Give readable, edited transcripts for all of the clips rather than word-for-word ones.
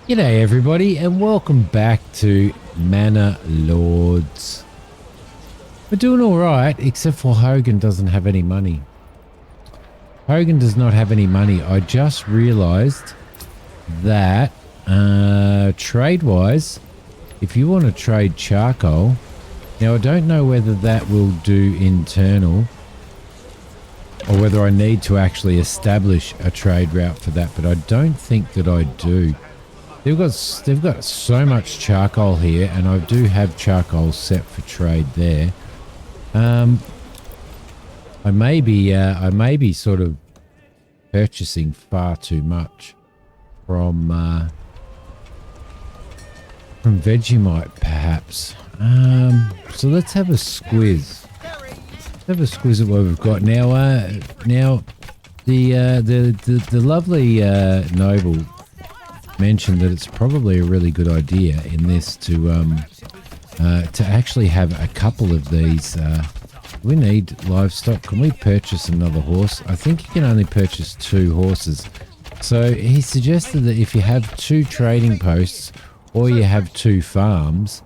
G'day everybody and welcome back to Manor Lords. We're doing alright except for Hogan doesn't have any money. Hogan does not have any money. I just realised that trade-wise, if you want to trade charcoal, now I don't know whether that will do internal or whether I need to actually establish a trade route for that, but I don't think that I do. They've got so much charcoal here, and I do have charcoal set for trade there. I may be sort of purchasing far too much from Vegemite, perhaps. So let's have a squiz. Let's have a squiz at what we've got now. Now, the lovely noble mentioned that it's probably a really good idea in this to actually have a couple of these. We need livestock. Can we purchase another horse? I think you can only purchase 2 horses. So he suggested that if you have 2 trading posts or you have 2 farms,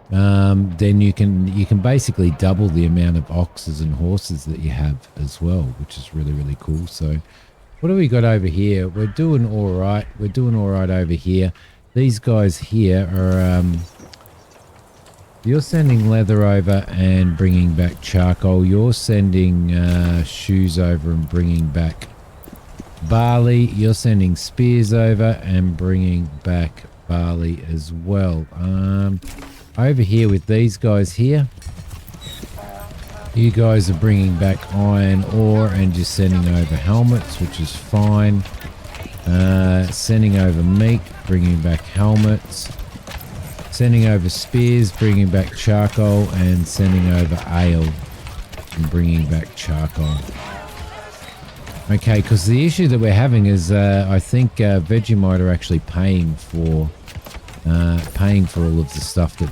then you can basically double the amount of oxes and horses that you have as well, which is really, really cool. So what do we got over here? We're doing all right. We're doing all right over here. These guys here are... you're sending leather over and bringing back charcoal. You're sending shoes over and bringing back barley. You're sending spears over and bringing back barley as well. Over here with these guys here, you guys are bringing back iron ore and just sending over helmets, which is fine. Sending over meat, bringing back helmets. Sending over spears, bringing back charcoal, and sending over ale and bringing back charcoal. Okay, because the issue that we're having is I think Vegemite are actually paying for all of the stuff that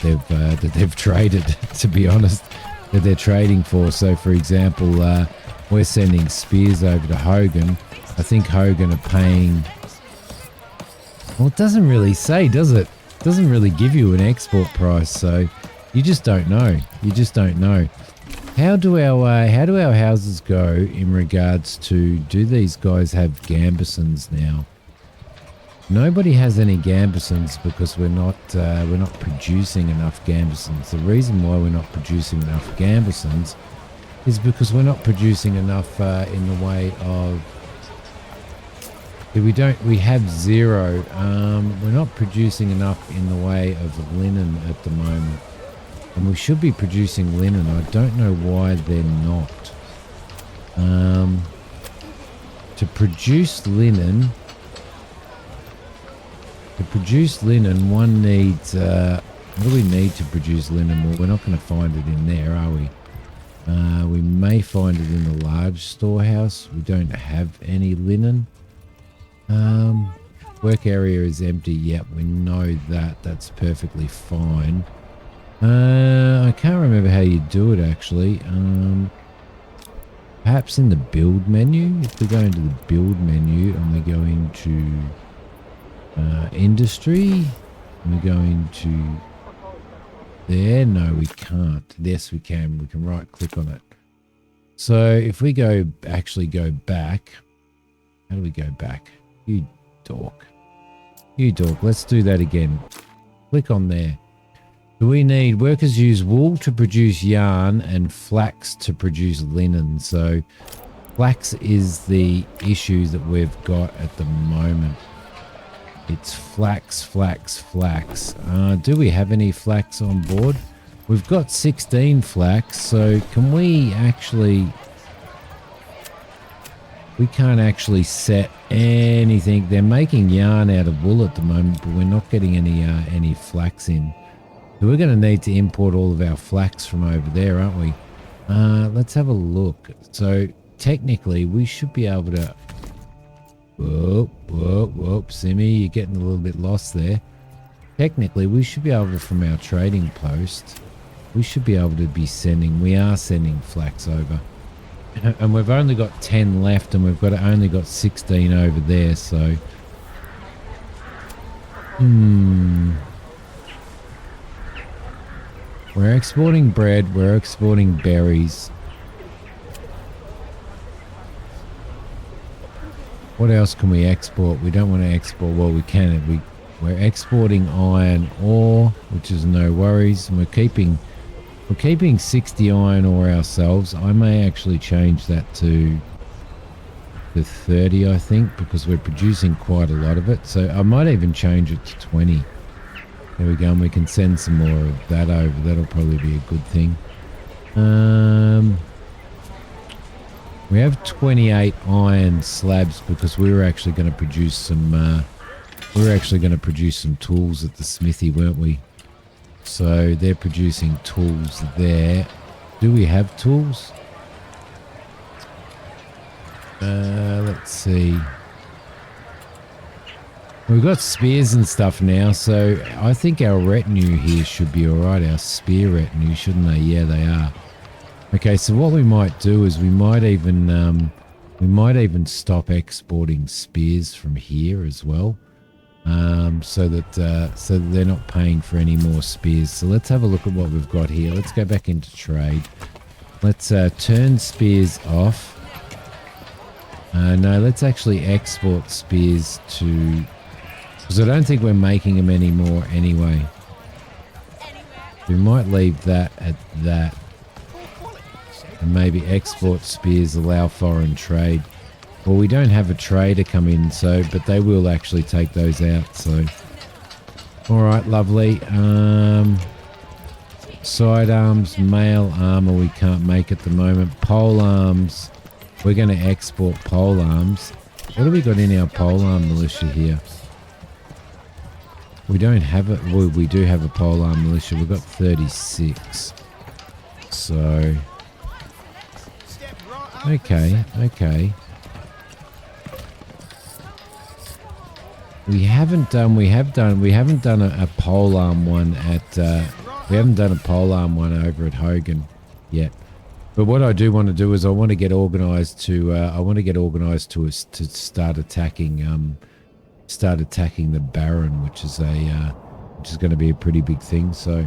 they've traded. To be honest, that they're trading for. So, for example, we're sending spears over to Hogan. I think Hogan are paying. Well, it doesn't really say, does it? It doesn't really give you an export price, so you just don't know. You just don't know. How do our houses go in regards to? Do these guys have gambesons now? Nobody has any gambesons because we're not producing enough gambesons. The reason why we're not producing enough gambesons is because we're not producing enough in the way of. We have 0. We're not producing enough in the way of linen at the moment, and we should be producing linen. I don't know why they're not. To produce linen. To produce linen, one needs... what do we need to produce linen? Well, we're not going to find it in there, are we? We may find it in the large storehouse. We don't have any linen. Work area is empty. Yep, we know that. That's perfectly fine. I can't remember how you do it, actually. Perhaps in the build menu? If we go into the build menu and we go into... industry, and we go into there. No, we can't. Yes, we can. We can right click on it. So if we actually go back, how do we go back? You dork. Let's do that again. Click on there. Do we need workers use wool to produce yarn and flax to produce linen? So flax is the issue that we've got at the moment. It's flax. Do we have any flax on board? We've got 16 flax, so can we actually... We can't actually set anything. They're making yarn out of wool at the moment, but we're not getting any flax in. So we're going to need to import all of our flax from over there, aren't we? Let's have a look. So technically, we should be able to... Whoa, Simmy, you're getting a little bit lost there. Technically, we should be able to, from our trading post, we should be able to be sending, we are sending flax over. And we've only got 10 left and we've only got 16 over there, so We're exporting bread. We're exporting berries. What else can we export? We don't want to export. Well, we can. We're exporting iron ore, which is no worries. And we're keeping 60 iron ore ourselves. I may actually change that to 30, I think, because we're producing quite a lot of it. So I might even change it to 20. There we go, and we can send some more of that over. That'll probably be a good thing. We have 28 iron slabs because we were actually going to produce some. Tools at the smithy, weren't we? So they're producing tools there. Do we have tools? Let's see. We've got spears and stuff now, so I think our retinue here should be alright. Our spear retinue, shouldn't they? Yeah, they are. Okay, so what we might do is we might even stop exporting spears from here as well, so that they're not paying for any more spears. So let's have a look at what we've got here. Let's go back into trade. Let's turn spears off. No, let's actually export spears to... Because I don't think we're making them anymore anyway. We might leave that at that. And maybe export spears, allow foreign trade. Well, we don't have a trader come in, so but they will actually take those out. So, all right, lovely. Sidearms, mail armor, we can't make at the moment. Pole arms, we're going to export pole arms. What have we got in our pole arm militia here? We don't have it. Well, we do have a pole arm militia. We've got 36. So, okay. We haven't done a pole arm one at we haven't done a pole arm one over at Hogan yet. But what I do want to do is I want to get organized to start attacking the Baron, which is going to be a pretty big thing. So,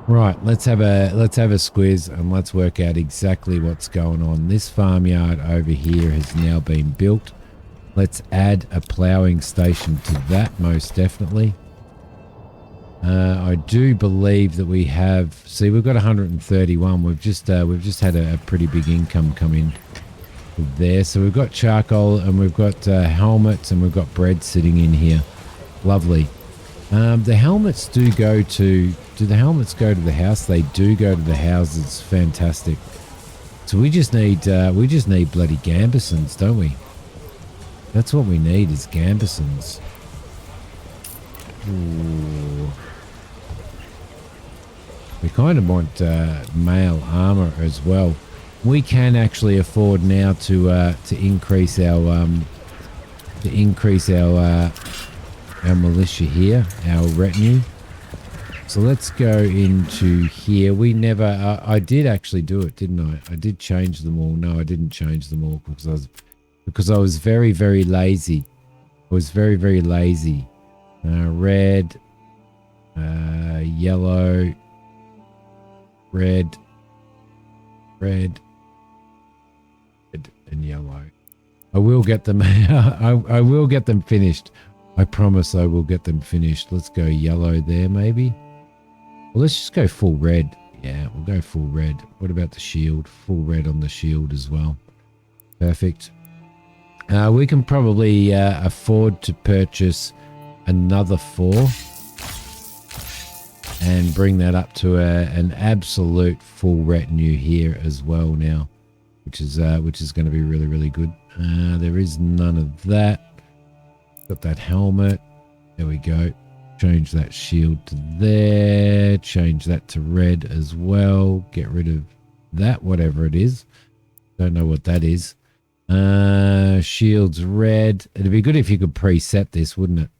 right, let's have a squiz and let's work out exactly what's going on. This farmyard over here has now been built. Let's add a ploughing station to that, most definitely. I do believe that we have. See, we've got 131. We've just had a pretty big income come in there. So we've got charcoal and we've got helmets and we've got bread sitting in here. Lovely. The helmets do go to. Do the helmets go to the house? They do go to the houses. Fantastic. So we just need bloody gambesons, don't we? That's what we need is gambesons. Ooh. We kind of want mail armor as well. We can actually afford now to increase our militia here, our retinue. So let's go into here. We never. I did actually do it, didn't I? I did change them all. No, I didn't change them all because I was very, very lazy. I was very, very lazy. Red, yellow, red, and yellow. I will get them. I will get them finished. I promise I will get them finished. Let's go yellow there, maybe. Well, let's just go full red. Yeah, we'll go full red. What about the shield? Full red on the shield as well. Perfect. We can probably afford to purchase another 4 and bring that up to an absolute full retinue here as well now, which is going to be really, really good. There is none of that. Got that helmet. There we go. Change that shield to there. Change that to red as well. Get rid of that, whatever it is. Don't know what that is. Shields red. It'd be good if you could preset this, wouldn't it?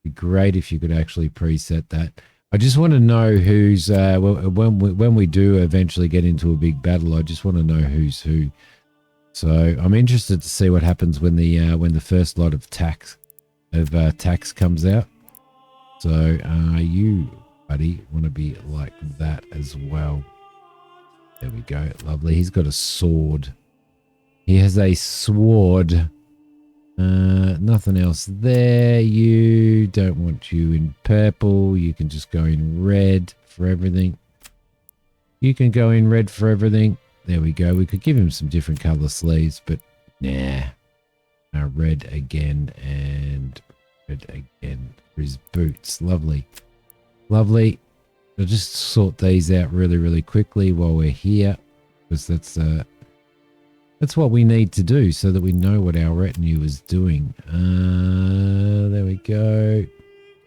It'd be great if you could actually preset that. I just want to know who's when we do eventually get into a big battle. I just want to know who's who. So I'm interested to see what happens when the first lot of of tax comes out. So you, buddy, want to be like that as well. There we go. Lovely. He's got a sword. He has a sword. Nothing else there. You don't want you in purple. You can just go in red for everything. You can go in red for everything. There we go. We could give him some different color sleeves, but nah. Red again and red again for his boots. Lovely. Lovely. I'll just sort these out really, really quickly while we're here, because that's what we need to do so that we know what our retinue is doing. There we go.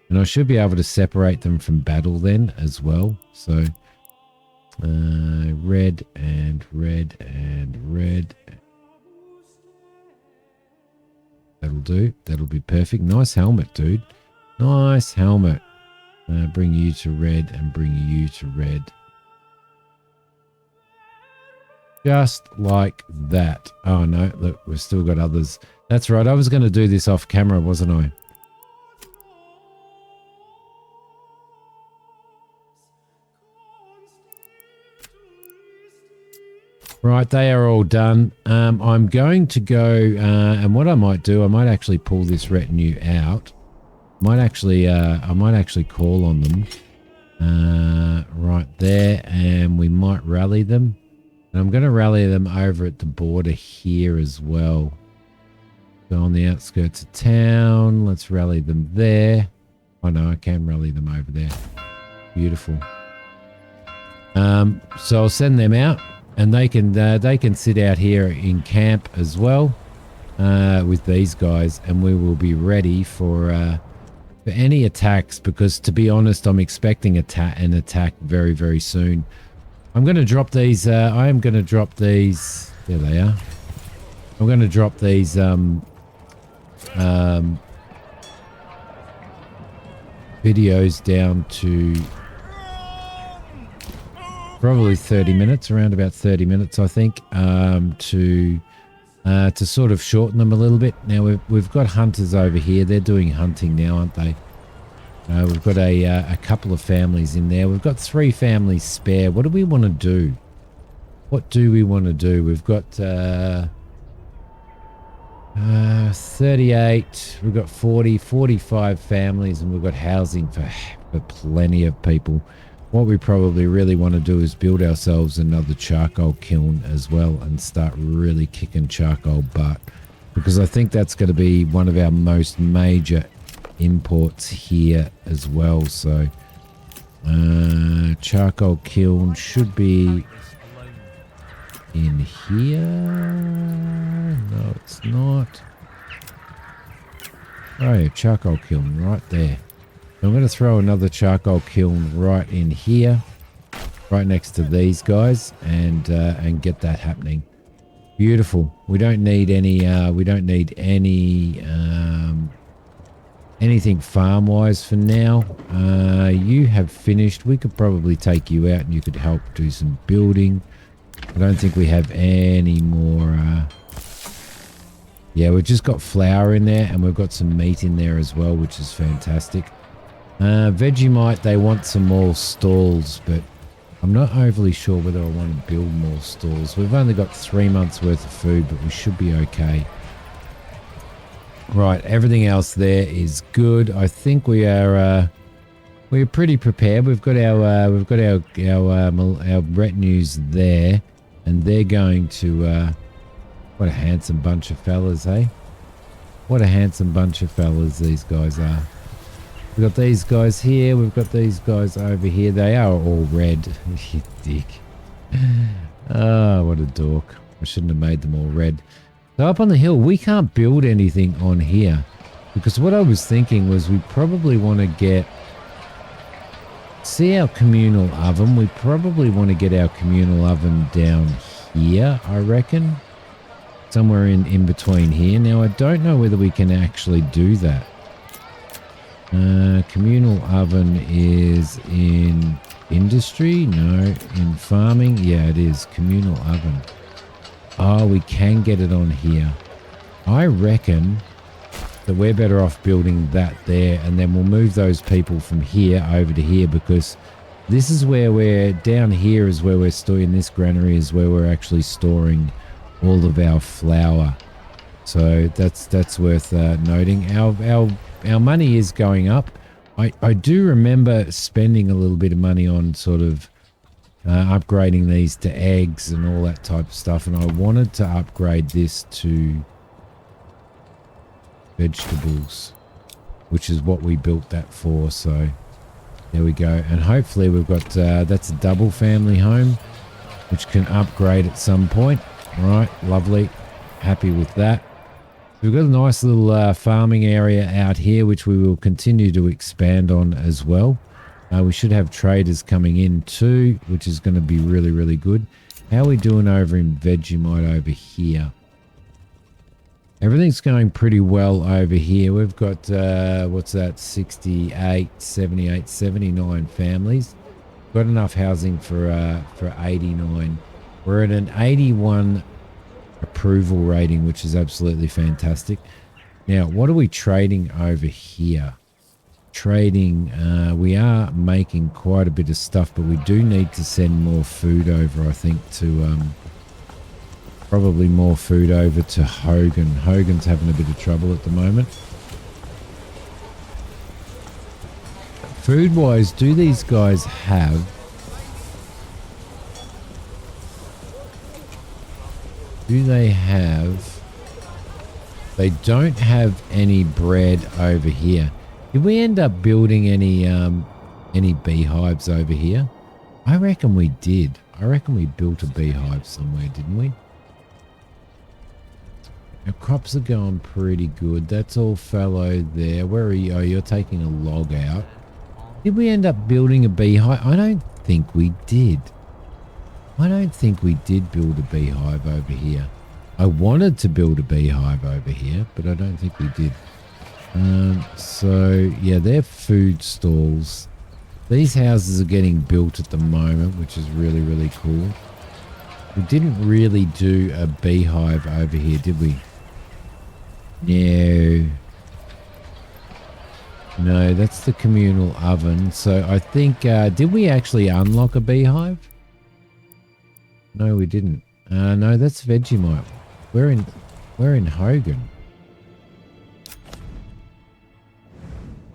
And I should be able to separate them from battle then as well. So red and red and red. That'll do. That'll be perfect. Nice helmet, dude. Nice helmet. Bring you to red and bring you to red. Just like that. Oh no, look, we've still got others. That's right. I was going to do this off camera, wasn't I? Right, they are all done. I'm going to go, and what I might do, I might actually pull this retinue out. I might actually call on them right there, and we might rally them. And I'm going to rally them over at the border here as well. So on the outskirts of town, let's rally them there. Oh no, I can rally them over there. Beautiful. So I'll send them out. And they can sit out here in camp as well with these guys, and we will be ready for any attacks. Because to be honest, I'm expecting an attack very, very soon. I'm going to drop these. I am going to drop these. There they are. I'm going to drop these videos down to probably 30 minutes, around about 30 minutes, I think, to sort of shorten them a little bit. Now we've got hunters over here. They're doing hunting now, aren't they? We've got a couple of families in there. We've got 3 families spare. What do we want to do? What do we want to do? We've got 38. We've got 40, 45 families, and we've got housing for plenty of people. What we probably really want to do is build ourselves another charcoal kiln as well and start really kicking charcoal butt, because I think that's going to be one of our most major imports here as well. So charcoal kiln should be in here. No, it's not. Oh yeah, charcoal kiln right there. I'm going to throw another charcoal kiln right in here, right next to these guys, and get that happening. Beautiful. We don't need any. Anything farm-wise for now. You have finished. We could probably take you out, and you could help do some building. I don't think we have any more. Yeah, we've just got flour in there, and we've got some meat in there as well, which is fantastic. Vegemite, they want some more stalls, but I'm not overly sure whether I want to build more stalls. We've only got 3 months worth of food, but we should be okay. Right, everything else there is good. I think we're pretty prepared. We've got our retinues there, and they're going to what a handsome bunch of fellas, hey? What a handsome bunch of fellas these guys are. We've got these guys here. We've got these guys over here. They are all red. You dick. Oh, what a dork. I shouldn't have made them all red. So up on the hill, we can't build anything on here, because what I was thinking was we probably want to get... See our communal oven? We probably want to get our communal oven down here, I reckon. Somewhere in between here. Now, I don't know whether we can actually do that. Communal oven is in industry. No, in farming. Yeah, it is. Communal oven. Oh, we can get it on here. I reckon that we're better off building that there, and then we'll move those people from here over to here, because this is where we're down here is where we're storing. This granary is where we're actually storing all of our flour. So that's worth noting. Our money is going up. I do remember spending a little bit of money on sort of upgrading these to eggs and all that type of stuff, and I wanted to upgrade this to vegetables, which is what we built that for. So there we go, and hopefully we've got that's a double family home, which can upgrade at some point. All right, lovely, happy with that. We've got a nice little farming area out here, which we will continue to expand on as well. We should have traders coming in too, which is going to be really, really good. How are we doing over in Vegemite over here? Everything's going pretty well over here. We've got, what's that, 68, 78, 79 families. Got enough housing for 89. We're at an 81 approval rating, which is absolutely fantastic. Now, what are we trading over here? Trading, we are making quite a bit of stuff, but we do need to send more food over, I think, to probably more food over to Hogan. Hogan's having a bit of trouble at the moment. Food wise, do these guys have they don't have any bread over here. Did we end up building any beehives over here? I reckon we did. I reckon we built a beehive somewhere, didn't we? Our crops are going pretty good. That's all fallow there. Where are you? Oh, you're taking a log out. Did we end up building a beehive? I don't think we did. I don't think we did build a beehive over here. I wanted to build a beehive over here, but I don't think we did. So, yeah, they're food stalls. These houses are getting built at the moment, which is really, really cool. We didn't really do a beehive over here, did we? No, that's the communal oven. So I think, did we actually unlock a beehive? No, we didn't. No, that's Vegemite. We're in Hogan.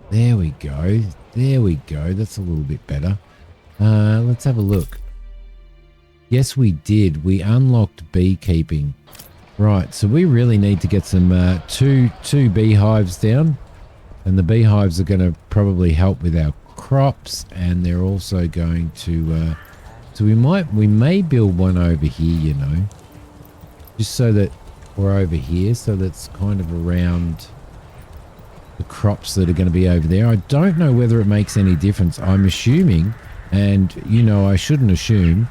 There we go. There we go. That's a little bit better. Let's have a look. Yes, we did. We unlocked beekeeping. Right, so we really need to get some two beehives down. And the beehives are going to probably help with our crops, and they're also going to so we may build one over here, you know, just so that we're over here, so that's kind of around the crops that are going to be over there. I don't know whether it makes any difference. I'm assuming, and you know, I shouldn't assume,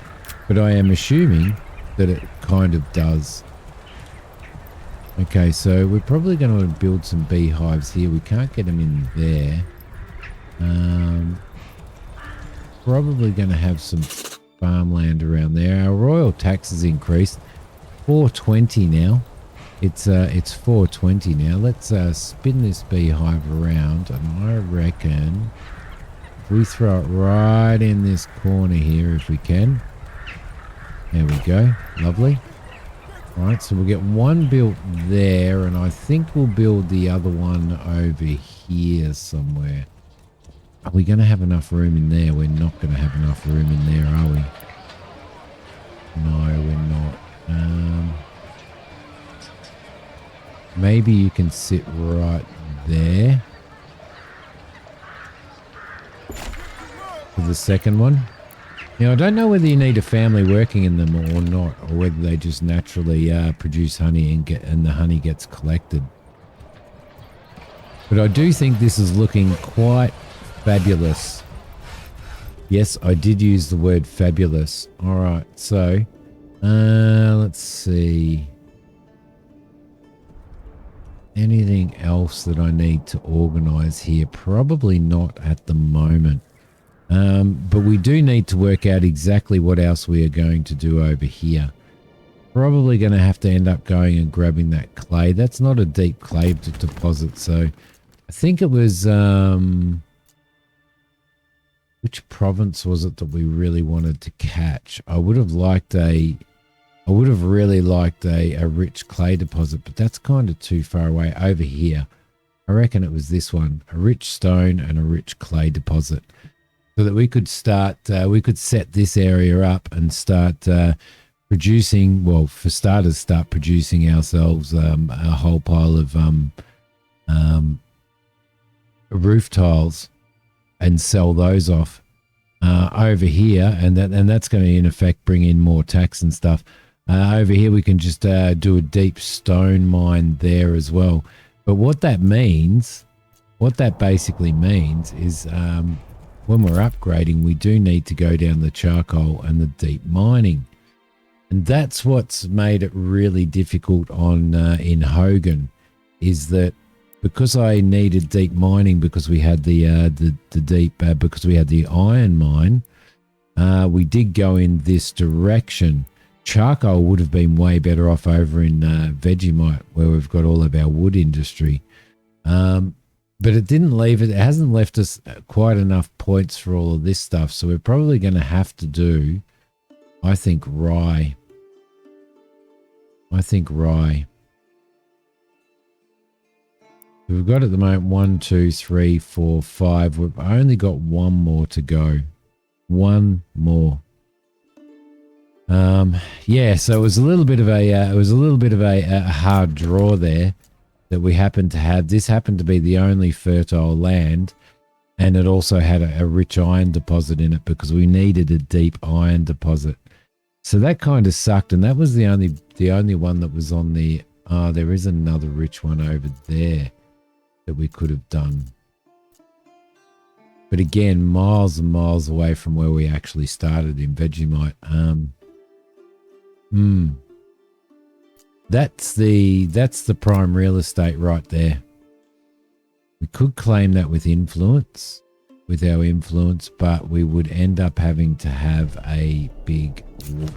but I am assuming that it kind of does. Okay, so we're probably going to build some beehives here. We can't get them in there. Probably going to have some farmland around there. Our royal tax has increased. 420 now. It's 420 now. Let's spin this beehive around, and I reckon if we throw it right in this corner here, if we can. There we go. Lovely. All right, so we'll get one built there, and I think we'll build the other one over here somewhere. Are we going to have enough room in there? We're not going to have enough room in there, are we? No, we're not. Maybe you can sit right there for the second one. Now, I don't know whether you need a family working in them or not, or whether they just naturally produce honey and the honey gets collected. But I do think this is looking quite fabulous. Yes, I did use the word fabulous. All right, so let's see. Anything else that I need to organize here? Probably not at the moment. But we do need to work out exactly what else we are going to do over here. Probably going to have to end up going and grabbing that clay. That's not a deep clay deposit, so I think it was which province was it that we really wanted to catch? I would have really liked a rich clay deposit, but that's kind of too far away. Over here, I reckon it was this one, a rich stone and a rich clay deposit, so that we could start, we could set this area up and start producing, well, for starters, start producing ourselves a whole pile of roof tiles and sell those off over here, and that's going to in effect bring in more tax and stuff. Over here we can just do a deep stone mine there as well. But what that basically means is when we're upgrading, we do need to go down the charcoal and the deep mining. And that's what's made it really difficult on in Hogan, is that because I needed deep mining because we had the deep because we had the iron mine, we did go in this direction. Charcoal would have been way better off over in Vegemite, where we've got all of our wood industry. But it didn't leave it. It hasn't left us quite enough points for all of this stuff. So we're probably going to have to do, I think, rye. We've got at the moment 1, 2, 3, 4, 5. We've only got one more to go. One more. Yeah. So it was a little bit of a hard draw there that we happened to have. This happened to be the only fertile land, and it also had a rich iron deposit in it because we needed a deep iron deposit. So that kind of sucked, and that was the only one that was on the. There is another rich one over there that we could have done, but again, miles and miles away from where we actually started in Vegemite. That's the prime real estate right there. We could claim that with our influence, but we would end up having to have a big war.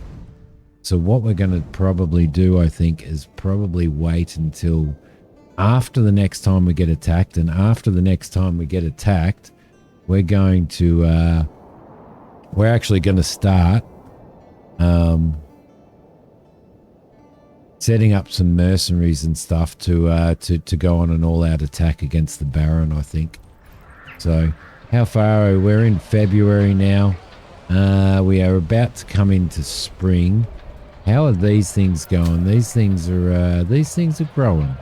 So what we're going to probably do, I think, is probably wait until after the next time we get attacked, and after the next time we get attacked, we're actually going to start setting up some mercenaries and stuff to go on an all-out attack against the Baron, I think. So how far are we? We're in February now. We are about to come into spring. How are these things going? These things are growing.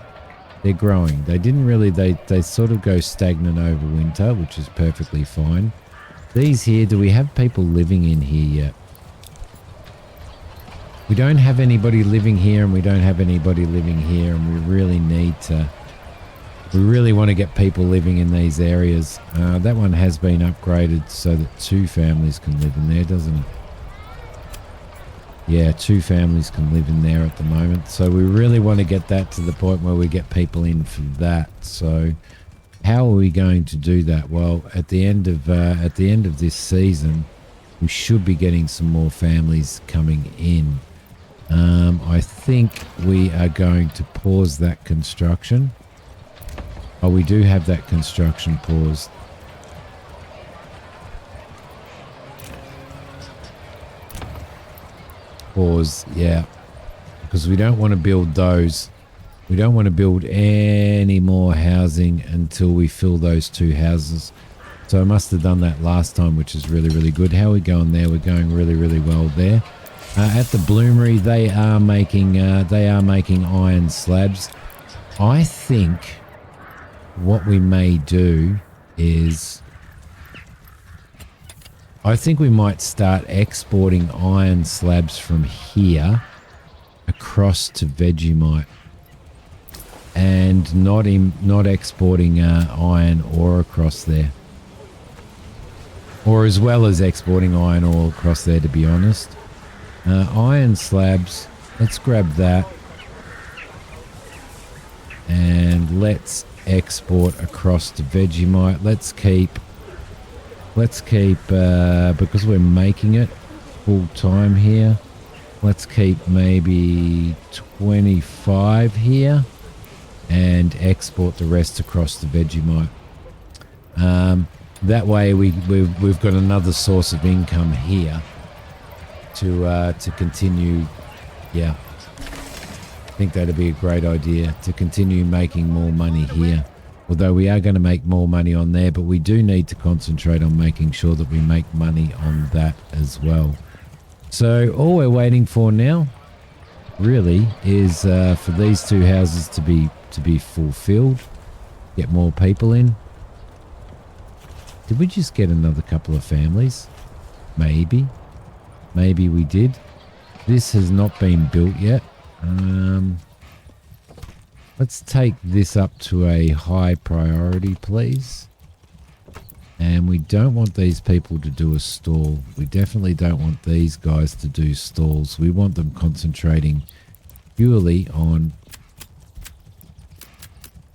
They're growing. They didn't really, they sort of go stagnant over winter, which is perfectly fine. These here, do we have people living in here yet? We don't have anybody living here, and we don't have anybody living here, and we really want to get people living in these areas. That one has been upgraded so that 2 families can live in there, doesn't it? Yeah, 2 families can live in there at the moment. So we really want to get that to the point where we get people in for that. So how are we going to do that? Well, at the end of this season, we should be getting some more families coming in. I think we are going to pause that construction. Oh, we do have that construction paused. Pause, yeah, because we don't want to build those. We don't want to build any more housing until we fill those 2 houses. So I must have done that last time, which is really, really good. How are we going there? We're going really, really well there. At the bloomery, they are making iron slabs. I think what we may do is, I think we might start exporting iron slabs from here across to Vegemite, and not exporting iron ore across there, or as well as exporting iron ore across there, to be honest. Iron slabs, let's grab that, and let's export across to Vegemite. Let's keep because we're making it full time here, Let's keep maybe 25 here and export the rest across to Vegemite. That way we've got another source of income here to continue. Yeah, I think that'd be a great idea to continue making more money here. Although we are going to make more money on there, but we do need to concentrate on making sure that we make money on that as well. So all we're waiting for now really is for these two houses to be fulfilled, get more people in. Did we just get another couple of families? Maybe we did. This has not been built yet. Let's take this up to a high priority, please. And we don't want these people to do a stall. We definitely don't want these guys to do stalls. We want them concentrating purely on...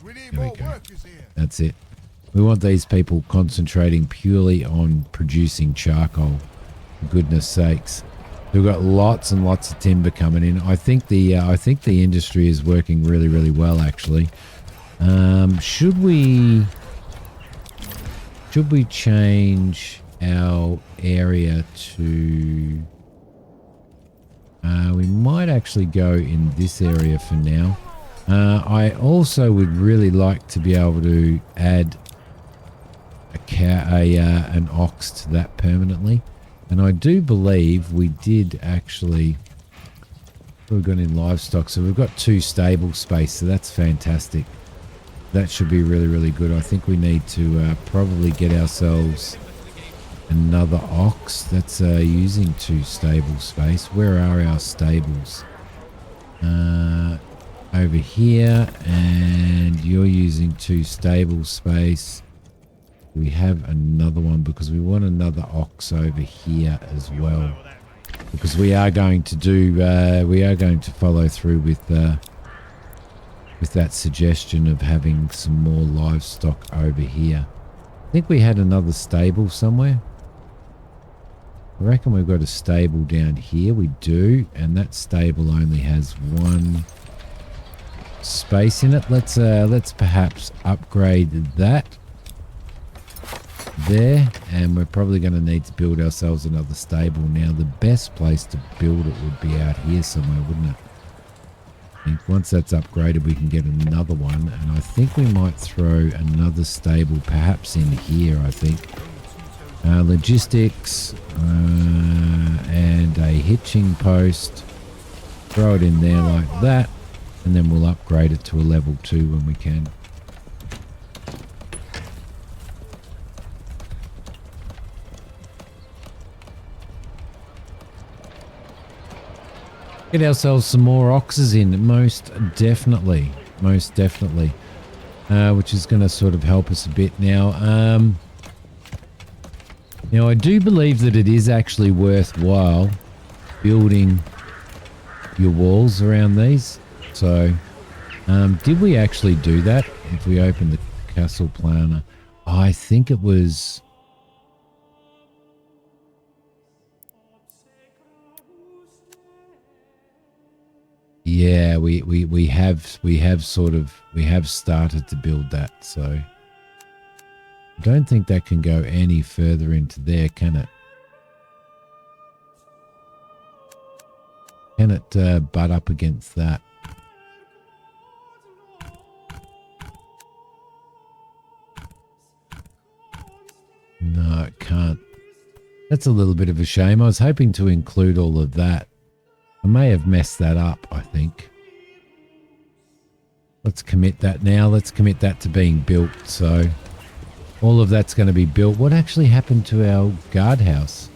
There we go. That's it. We want these people concentrating purely on producing charcoal. For goodness sakes. We've got lots and lots of timber coming in. I think the industry is working really, really well, actually. Should we change our area to... we might actually go in this area for now. I also would really like to be able to add an ox to that permanently. And I do believe we did actually... We've got in livestock, so we've got 2 stable space, so that's fantastic. That should be really, really good. I think we need to probably get ourselves another ox. That's using 2 stable space. Where are our stables? Over here, and you're using 2 stable space. We have another one because we want another ox over here as well, because we are going to do we are going to follow through with that suggestion of having some more livestock over here. I think we had another stable somewhere. I reckon we've got a stable down here. We do, and that stable only has 1 space in it. Let's perhaps upgrade that there, and we're probably going to need to build ourselves another stable. Now the best place to build it would be out here somewhere, wouldn't it? I think once that's upgraded we can get another one, and I think we might throw another stable perhaps in here. I think logistics and a hitching post, throw it in there like that, and then we'll upgrade it to a level 2 when we can. Get ourselves some more oxes in, most definitely, which is going to sort of help us a bit now. Now I do believe that it is actually worthwhile building your walls around these. So, did we actually do that? If we open the castle planner, I think it was... Yeah, we have started to build that, so I don't think that can go any further into there, can it? Can it butt up against that? No, it can't. That's a little bit of a shame. I was hoping to include all of that. I may have messed that up, I think. Let's commit that now. Let's commit that to being built. So all of that's going to be built. What actually happened to our guardhouse?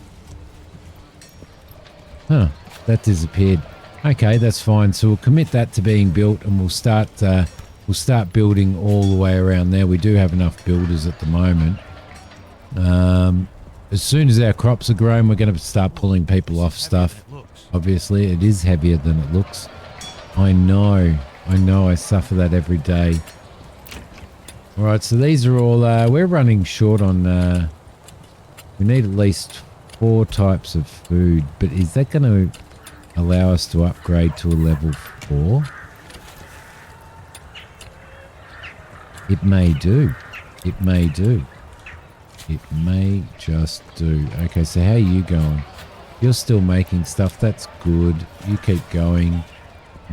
Huh, that disappeared. Okay, that's fine. So we'll commit that to being built, and we'll start building all the way around there. We do have enough builders at the moment. As soon as our crops are grown, we're going to start pulling people off stuff. Obviously, it is heavier than it looks. I know, I suffer that every day. All right, so these are all, we're running short on, we need at least 4 types of food, but is that going to, allow us to upgrade to a level 4? It may do. It may do. It may just do. Okay, so how are you going? You're still making stuff. That's good. You keep going.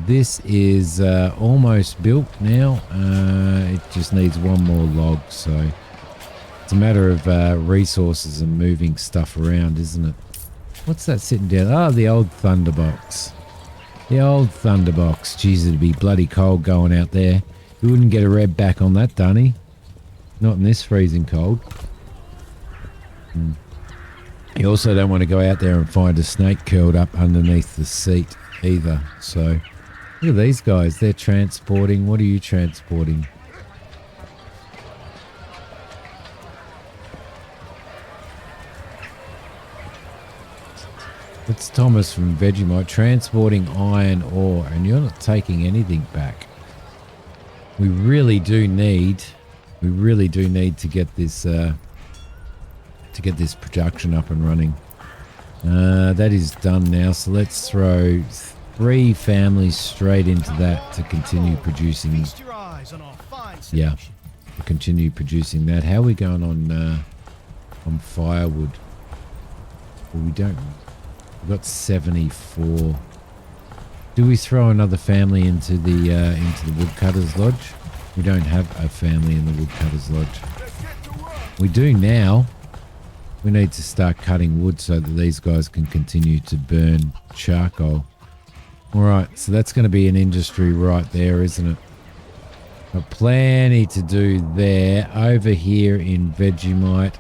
This is almost built now. It just needs one more log, so it's a matter of resources and moving stuff around, isn't it? What's that sitting down? Oh, the old Thunderbox. The old Thunderbox. Jeez, it'd be bloody cold going out there. You wouldn't get a red back on that, Dunny. Not in this freezing cold. You also don't want to go out there and find a snake curled up underneath the seat either. So, look at these guys. They're transporting. What are you transporting? It's Thomas from Vegemite transporting iron ore, and you're not taking anything back. We really do need to get this production up and running. That is done now, so let's throw 3 families straight into that to continue producing. Yeah, to continue producing that. How are we going on firewood? Well, we don't. We've got 74. Do we throw another family into the woodcutters lodge? We don't have a family in the woodcutters lodge. We do now. We need to start cutting wood so that these guys can continue to burn charcoal. All right, so that's going to be an industry right there, isn't it? Got plenty to do there. Over here in Vegemite,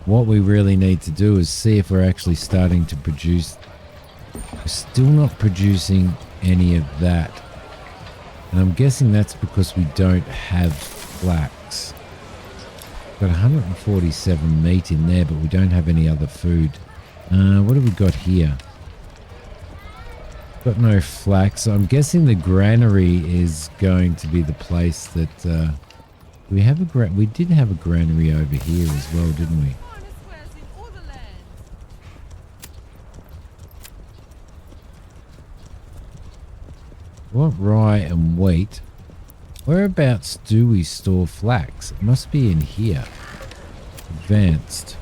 what we really need to do is see if we're actually starting to produce. We're still not producing any of that. And I'm guessing that's because we don't have flax. Got 147 meat in there, but we don't have any other food. What have we got here? Got no flax. I'm guessing the granary is going to be the place that we have a we did have a granary over here as well, didn't we? What rye and wheat? Whereabouts do we store flax? It must be in here. Advanced.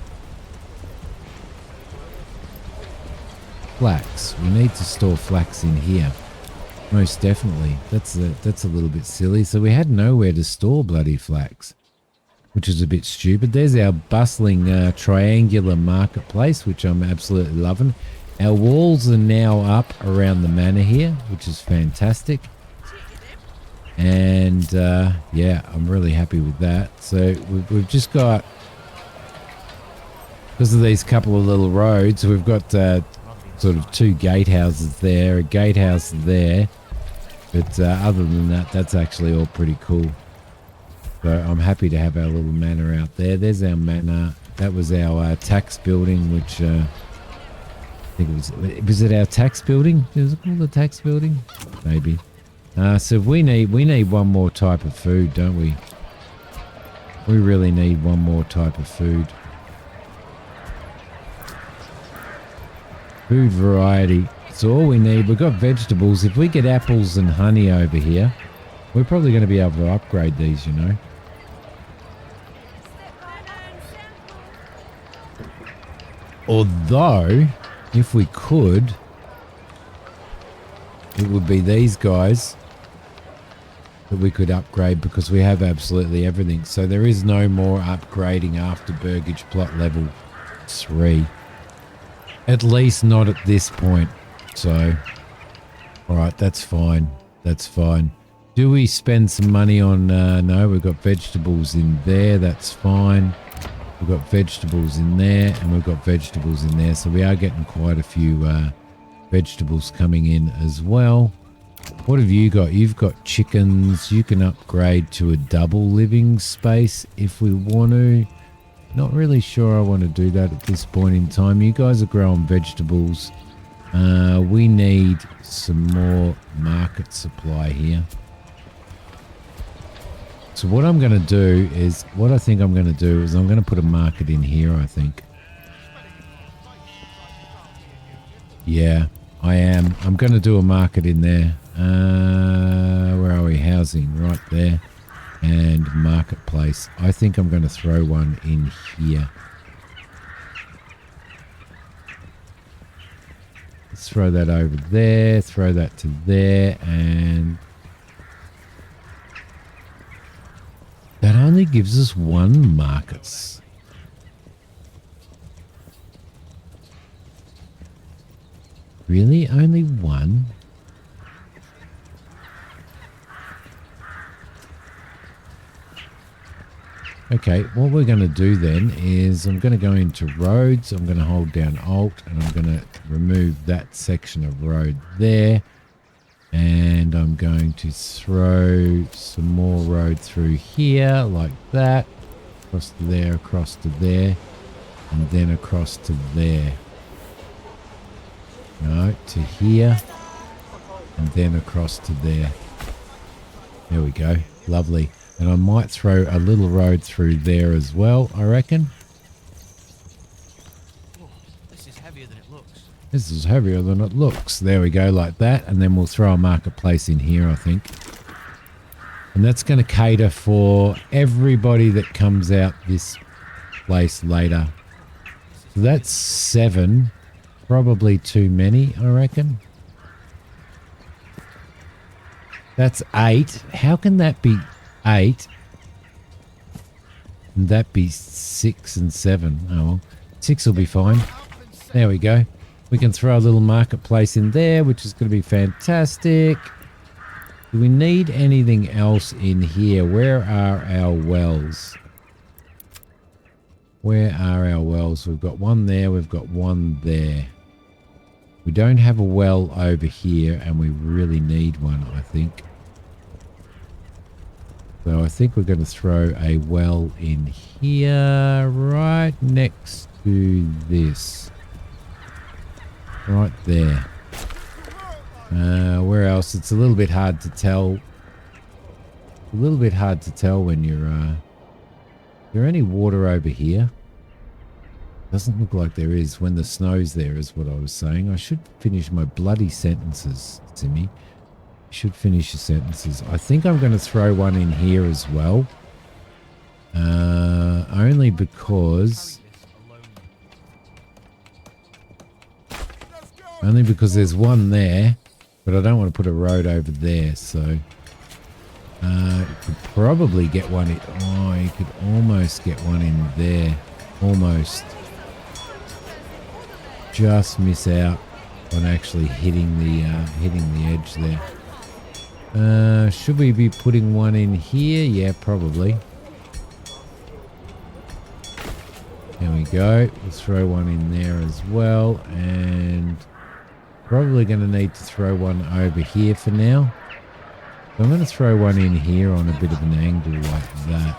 Flax. We need to store flax in here. Most definitely. That's a little bit silly. So we had nowhere to store bloody flax, which is a bit stupid. There's our bustling triangular marketplace, which I'm absolutely loving. Our walls are now up around the manor here, which is fantastic. And yeah, I'm really happy with that. So we've just got, because of these couple of little roads, we've got sort of 2 gatehouses there, a gatehouse there. But other than that, that's actually all pretty cool. So I'm happy to have our little manor out there. There's our manor. That was our tax building, which I think it was it our tax building? Was it called the tax building? Maybe. So we need one more type of food, don't we? We really need one more type of food. Food variety. It's all we need. We've got vegetables. If we get apples and honey over here, we're probably going to be able to upgrade these, you know. Although, if we could, it would be these guys that we could upgrade, because we have absolutely everything. So there is no more upgrading after Burgage Plot level 3. At least not at this point. So, alright, that's fine. That's fine. Do we spend some money on... no, we've got vegetables in there. That's fine. We've got vegetables in there, and we've got vegetables in there. So we are getting quite a few vegetables coming in as well. What have you got? You've got chickens. You can upgrade to a double living space if we want to. Not really sure I want to do that at this point in time. You guys are growing vegetables. We need some more market supply here. So what I'm going to do is, I'm going to put a market in here, I think. Yeah, I am. I'm going to do a market in there. Where are we? Housing, right there. And marketplace. I think I'm going to throw one in here. Let's throw that over there. Throw that to there. And that only gives us one market. Really? Only one? Okay, what we're going to do then is I'm going to go into roads. I'm going to hold down Alt and I'm going to remove that section of road there. And I'm going to throw some more road through here like that. Across to there, and then across to there. No, to here, and then across to there. There we go. Lovely. And I might throw a little road through there as well, I reckon. Oh, this is heavier than it looks. This is heavier than it looks. There we go, like that. And then we'll throw a marketplace in here, I think. And that's going to cater for everybody that comes out this place later. So that's 7. Probably too many, I reckon. That's 8. How can that be 8? And that be 6 and 7. Oh well. 6 will be fine. There we go. We can throw a little marketplace in there, which is going to be fantastic. Do we need anything else in here? Where are our wells? Where are our wells? We've got one there. We've got one there. We don't have a well over here, and we really need one, I think. So I think we're going to throw a well in here, right next to this. Right there. Where else? It's a little bit hard to tell. A little bit hard to tell when you're... Is there any water over here? Doesn't look like there is. When the snow's there is what I was saying. I should finish my bloody sentences, Timmy. Should finish your sentences. I think I'm going to throw one in here as well. Only because... Only because there's one there, but I don't want to put a road over there, so... you could probably get one in... Oh, you could almost get one in there. Almost. Just miss out on actually hitting the edge there. Should we be putting one in here? Yeah, probably. There we go. Let's throw one in there as well, and probably going to need to throw one over here for now. So I'm going to throw one in here on a bit of an angle like that.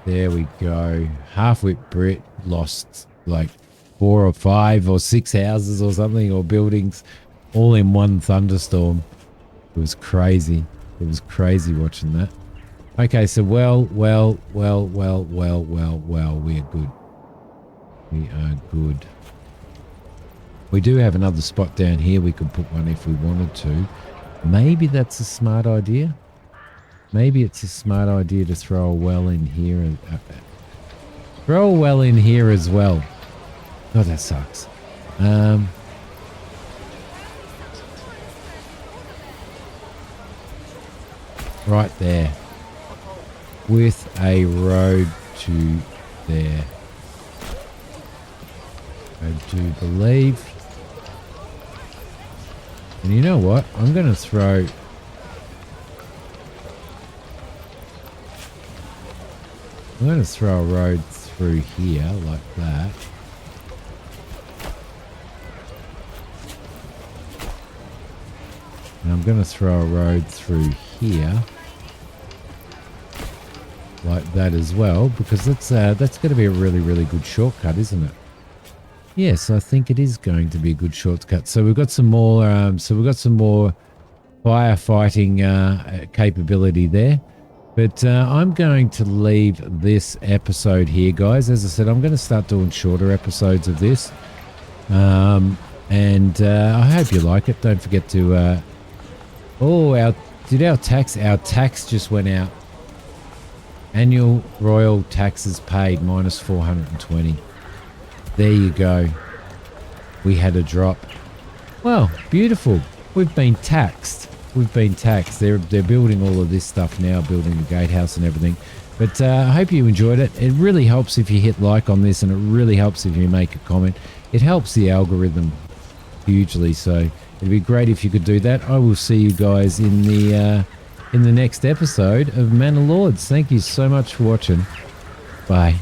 There we go. Half-wit Brit lost like 4 or 5 or 6 houses or something, or buildings, all in one thunderstorm. It was crazy. It was crazy watching that. Okay, so well, we are good. We are good. We do have another spot down here. We could put one if we wanted to. Maybe that's a smart idea. Maybe it's a smart idea to throw a well in here. And throw a well in here as well. Oh, that sucks. Right there. With a road to there. I do believe. And you know what? I'm going to throw... I'm going to throw a road through here like that. And I'm going to throw a road through here like that as well, because that's going to be a really, really good shortcut, isn't it? Yes, I think it is going to be a good shortcut. So we've got some more. Firefighting capability there. But I'm going to leave this episode here, guys. As I said, I'm going to start doing shorter episodes of this. And I hope you like it. Don't forget to our tax just went out. Annual royal taxes paid minus 420. There you go. We had a drop. Well, beautiful. We've been taxed. They're building all of this stuff now, building the gatehouse and everything. But I hope you enjoyed it. It really helps if you hit like on this, and it really helps if you make a comment. It helps the algorithm hugely, so it'd be great if you could do that. I will see you guys in the next episode of Manor Lords. Thank you so much for watching. Bye.